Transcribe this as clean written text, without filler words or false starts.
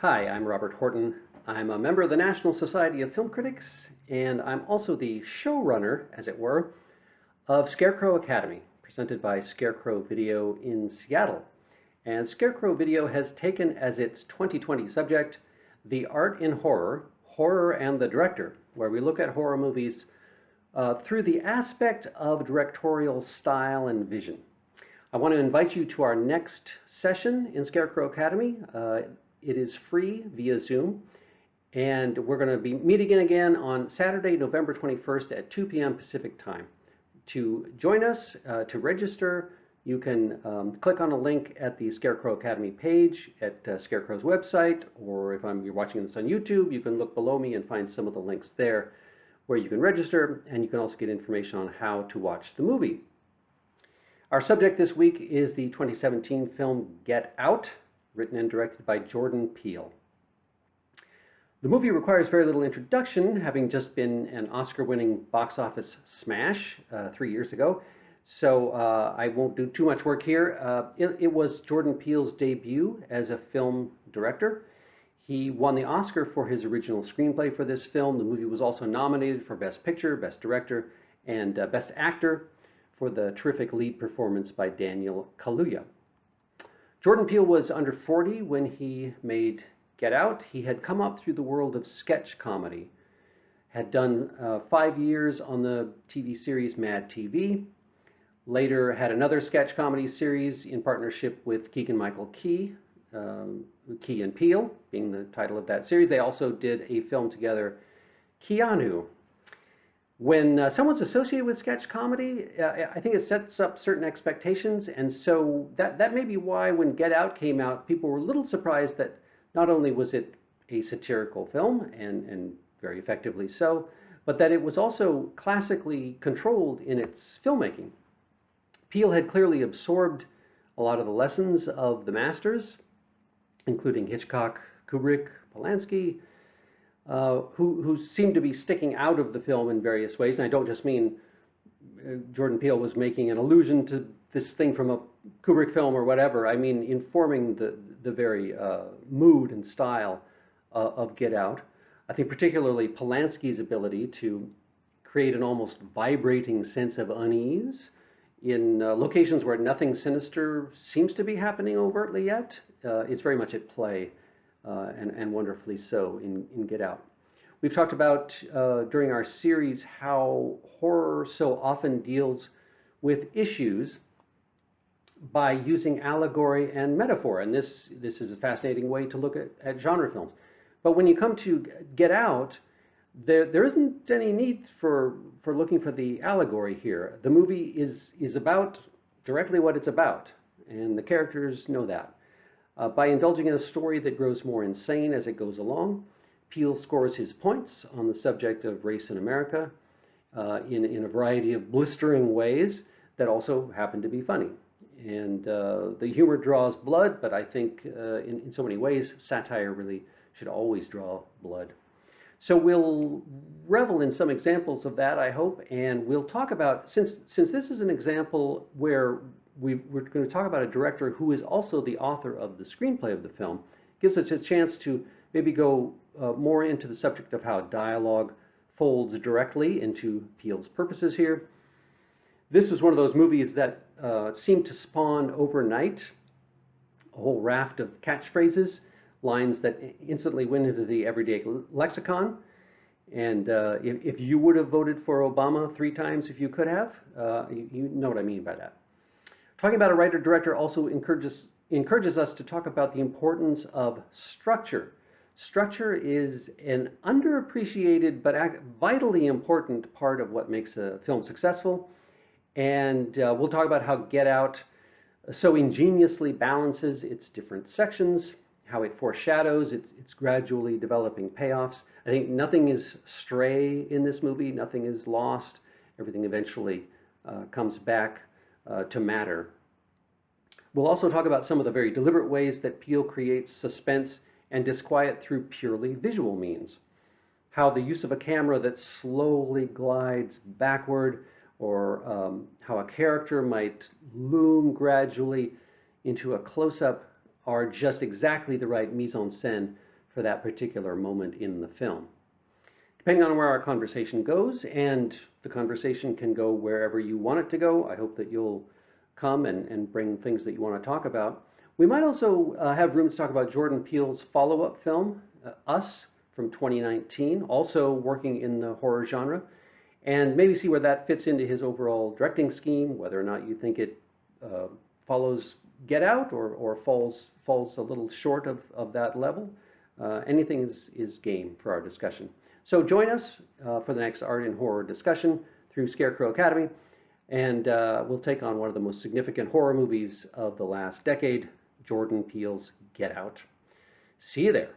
Hi, I'm Robert Horton. I'm a member of the National Society of Film Critics, and I'm also the showrunner, as it were, of Scarecrow Academy, presented by Scarecrow Video in Seattle. And Scarecrow Video has taken as its 2020 subject the art in horror, horror and the director, where we look at horror movies through the aspect of directorial style and vision. I want to invite you to our next session in Scarecrow Academy. It is free via Zoom, and we're going to be meeting again on Saturday, November 21st at 2 p.m. Pacific time. To join us, to register, you can click on a link at the Scarecrow Academy page at Scarecrow's website, or if you're watching this on YouTube, you can look below me and find some of the links there where you can register, and you can also get information on how to watch the movie. Our subject this week is the 2017 film Get Out, written and directed by Jordan Peele. The movie requires very little introduction, having just been an Oscar-winning box office smash 3 years ago, so I won't do too much work here. It was Jordan Peele's debut as a film director. He won the Oscar for his original screenplay for this film. The movie was also nominated for Best Picture, Best Director, and Best Actor for the terrific lead performance by Daniel Kaluuya. Jordan Peele was under 40 when he made Get Out. He had come up through the world of sketch comedy, had done 5 years on the TV series Mad TV, later had another sketch comedy series in partnership with Keegan-Michael Key, Key and Peele being the title of that series. They also did a film together, Keanu. When someone's associated with sketch comedy, I think it sets up certain expectations, and so that may be why when Get Out came out, people were a little surprised that not only was it a satirical film, and very effectively so, but that it was also classically controlled in its filmmaking. Peele had clearly absorbed a lot of the lessons of the masters, including Hitchcock, Kubrick, Polanski, who seemed to be sticking out of the film in various ways. And I don't just mean Jordan Peele was making an allusion to this thing from a Kubrick film or whatever. I mean informing the very mood and style of Get Out. I think particularly Polanski's ability to create an almost vibrating sense of unease in locations where nothing sinister seems to be happening overtly yet. It's very much at play. And wonderfully so in Get Out. We've talked about during our series how horror so often deals with issues by using allegory and metaphor, and this is a fascinating way to look at genre films. But when you come to Get Out, there isn't any need for looking for the allegory here. The movie is about directly what it's about, and the characters know that. By indulging in a story that grows more insane as it goes along, Peele scores his points on the subject of race in America in a variety of blistering ways that also happen to be funny. And the humor draws blood, but I think in so many ways, satire really should always draw blood. So we'll revel in some examples of that, I hope, and we'll talk about, since this is an example where we're going to talk about a director who is also the author of the screenplay of the film, gives us a chance to maybe go more into the subject of how dialogue folds directly into Peele's purposes here. This was one of those movies that seemed to spawn overnight a whole raft of catchphrases, lines that instantly went into the everyday lexicon. And if you would have voted for Obama 3 times if you could have, you know what I mean by that. Talking about a writer-director also encourages us to talk about the importance of structure. Structure is an underappreciated but vitally important part of what makes a film successful. And we'll talk about how Get Out so ingeniously balances its different sections, how it foreshadows its gradually developing payoffs. I think nothing is stray in this movie, nothing is lost. Everything eventually comes back to matter. We'll also talk about some of the very deliberate ways that Peele creates suspense and disquiet through purely visual means. How the use of a camera that slowly glides backward, or how a character might loom gradually into a close-up, are just exactly the right mise-en-scène for that particular moment in the film. Depending on where our conversation goes, and the conversation can go wherever you want it to go, I hope that you'll come and bring things that you want to talk about. We might also have room to talk about Jordan Peele's follow-up film, Us, from 2019, also working in the horror genre, and maybe see where that fits into his overall directing scheme, whether or not you think it follows Get Out or falls a little short of that level. Anything is game for our discussion. So join us for the next art and horror discussion through Scarecrow Academy, and we'll take on one of the most significant horror movies of the last decade, Jordan Peele's Get Out. See you there.